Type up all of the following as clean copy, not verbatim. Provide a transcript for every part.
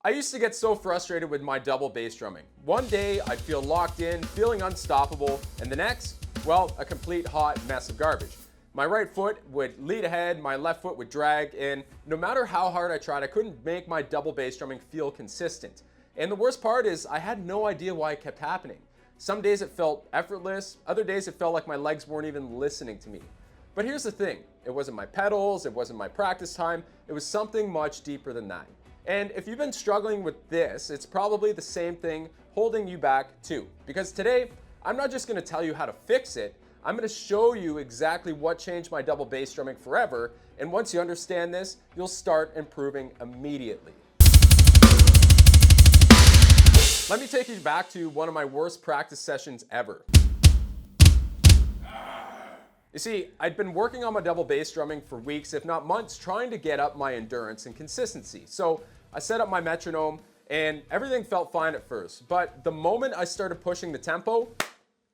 I used to get so frustrated with my double bass drumming. One day I'd feel locked in, feeling unstoppable, and the next, well, a complete hot mess of garbage. My right foot would lead ahead, my left foot would drag, and no matter how hard I tried, I couldn't make my double bass drumming feel consistent. And the worst part is I had no idea why it kept happening. Some days it felt effortless, other days it felt like my legs weren't even listening to me. But here's the thing, it wasn't my pedals, it wasn't my practice time, it was something much deeper than that. And if you've been struggling with this, it's probably the same thing holding you back too. Because today, I'm not just gonna tell you how to fix it, I'm gonna show you exactly what changed my double bass drumming forever, and once you understand this, you'll start improving immediately. Let me take you back to one of my worst practice sessions ever. You see, I'd been working on my double bass drumming for weeks, if not months, trying to get up my endurance and consistency. So I set up my metronome and everything felt fine at first. But the moment I started pushing the tempo,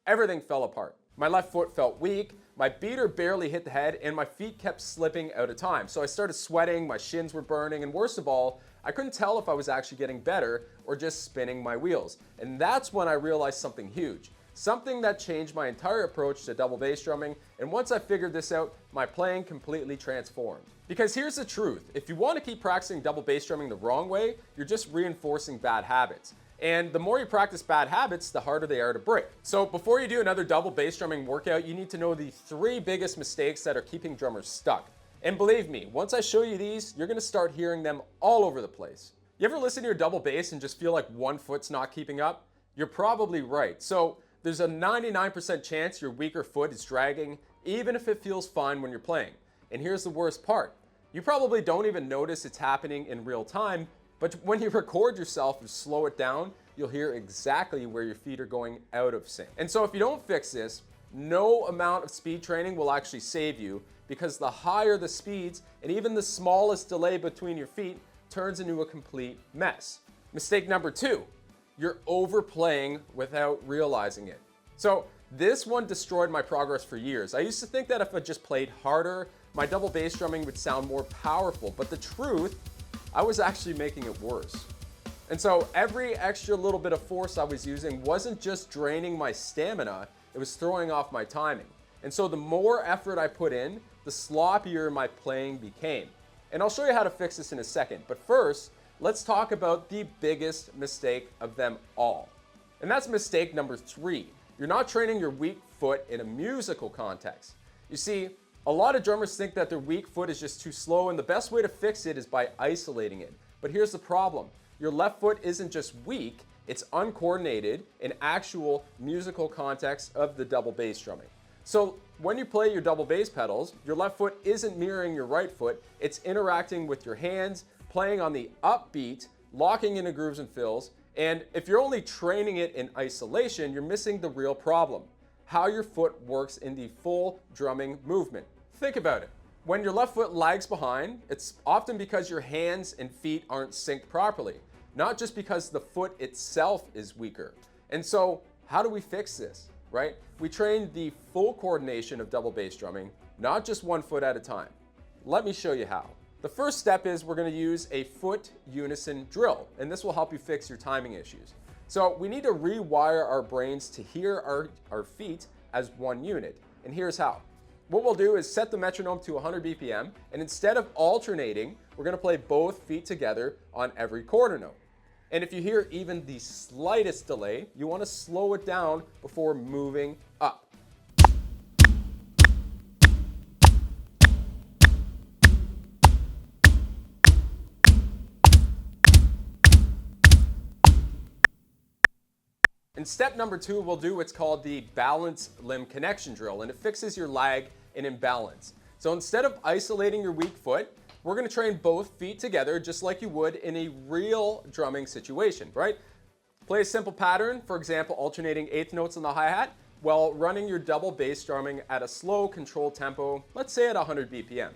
everything fell apart. My left foot felt weak, my beater barely hit the head, and my feet kept slipping out of time. So I started sweating, my shins were burning, and worst of all, I couldn't tell if I was actually getting better or just spinning my wheels. And that's when I realized something huge. Something that changed my entire approach to double bass drumming, and once I figured this out, my playing completely transformed. Because here's the truth, if you want to keep practicing double bass drumming the wrong way, you're just reinforcing bad habits. And the more you practice bad habits, the harder they are to break. So before you do another double bass drumming workout, you need to know the 3 biggest mistakes that are keeping drummers stuck. And believe me, once I show you these, you're gonna start hearing them all over the place. You ever listen to your double bass and just feel like one foot's not keeping up? You're probably right. So there's a 99% chance your weaker foot is dragging, even if it feels fine when you're playing. And here's the worst part. You probably don't even notice it's happening in real time, but when you record yourself and slow it down, you'll hear exactly where your feet are going out of sync. And so if you don't fix this, no amount of speed training will actually save you, because the higher the speeds and even the smallest delay between your feet turns into a complete mess. Mistake number 2. You're overplaying without realizing it. So this one destroyed my progress for years. I used to think that if I just played harder, my double bass drumming would sound more powerful, but the truth, I was actually making it worse. And so every extra little bit of force I was using wasn't just draining my stamina, it was throwing off my timing. And so the more effort I put in, the sloppier my playing became. And I'll show you how to fix this in a second, but first, let's talk about the biggest mistake of them all. And that's mistake number 3. You're not training your weak foot in a musical context. You see, a lot of drummers think that their weak foot is just too slow, and the best way to fix it is by isolating it. But here's the problem. Your left foot isn't just weak, it's uncoordinated in actual musical context of the double bass drumming. So when you play your double bass pedals, your left foot isn't mirroring your right foot, it's interacting with your hands, playing on the upbeat, locking into grooves and fills, and if you're only training it in isolation, you're missing the real problem, how your foot works in the full drumming movement. Think about it. When your left foot lags behind, it's often because your hands and feet aren't synced properly, not just because the foot itself is weaker. And so, how do we fix this, right? We train the full coordination of double bass drumming, not just one foot at a time. Let me show you how. The first step is we're going to use a foot unison drill, and this will help you fix your timing issues. So we need to rewire our brains to hear our feet as one unit, and here's how. What we'll do is set the metronome to 100 BPM, and instead of alternating, we're going to play both feet together on every quarter note. And if you hear even the slightest delay, you want to slow it down before moving up. In step number 2, we'll do what's called the balance limb connection drill, and it fixes your lag and imbalance. So instead of isolating your weak foot, we're going to train both feet together just like you would in a real drumming situation, right? Play a simple pattern, for example, alternating eighth notes on the hi-hat while running your double bass drumming at a slow, controlled tempo, let's say at 100 BPM.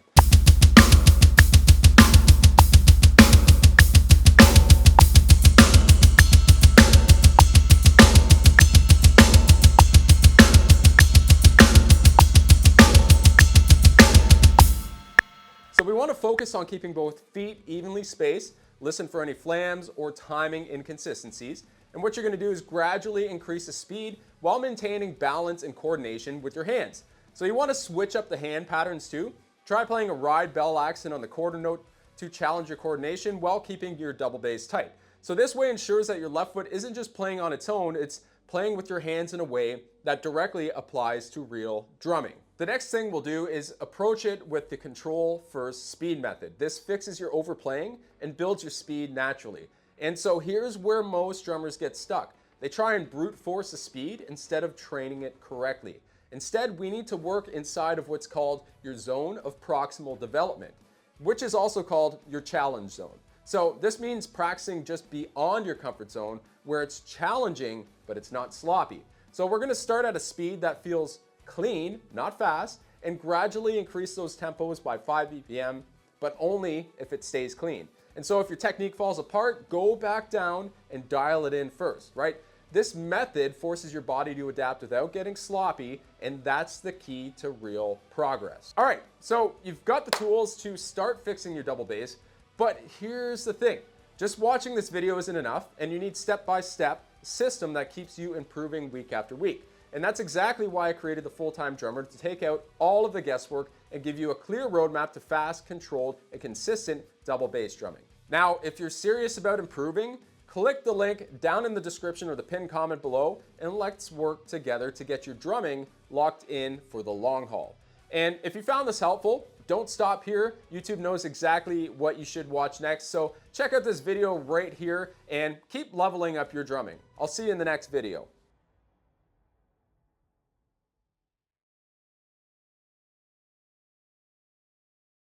So we want to focus on keeping both feet evenly spaced listen for any flams or timing inconsistencies. And what you're going to do is gradually increase the speed while maintaining balance and coordination with your hands. So you want to switch up the hand patterns too. Try playing a ride bell accent on the quarter note to challenge your coordination while keeping your double bass tight. So this way ensures that your left foot isn't just playing on its own, it's playing with your hands in a way that directly applies to real drumming. The next thing we'll do is approach it with the control first speed method. This fixes your overplaying and builds your speed naturally. And so here's where most drummers get stuck. They try and brute force the speed instead of training it correctly. Instead, we need to work inside of what's called your zone of proximal development, which is also called your challenge zone. So this means practicing just beyond your comfort zone where it's challenging, but it's not sloppy. So we're gonna start at a speed that feels clean, not fast, and gradually increase those tempos by 5 BPM, but only if it stays clean. And so if your technique falls apart, go back down and dial it in first, right? This method forces your body to adapt without getting sloppy, and that's the key to real progress. All right, so you've got the tools to start fixing your double bass, but here's the thing. Just watching this video isn't enough, and you need step-by-step system that keeps you improving week after week. And that's exactly why I created the Full-Time Drummer, to take out all of the guesswork and give you a clear roadmap to fast, controlled, and consistent double bass drumming. Now, if you're serious about improving, click the link down in the description or the pinned comment below, and let's work together to get your drumming locked in for the long haul. And if you found this helpful, don't stop here. YouTube knows exactly what you should watch next, so check out this video right here and keep leveling up your drumming. I'll see you in the next video.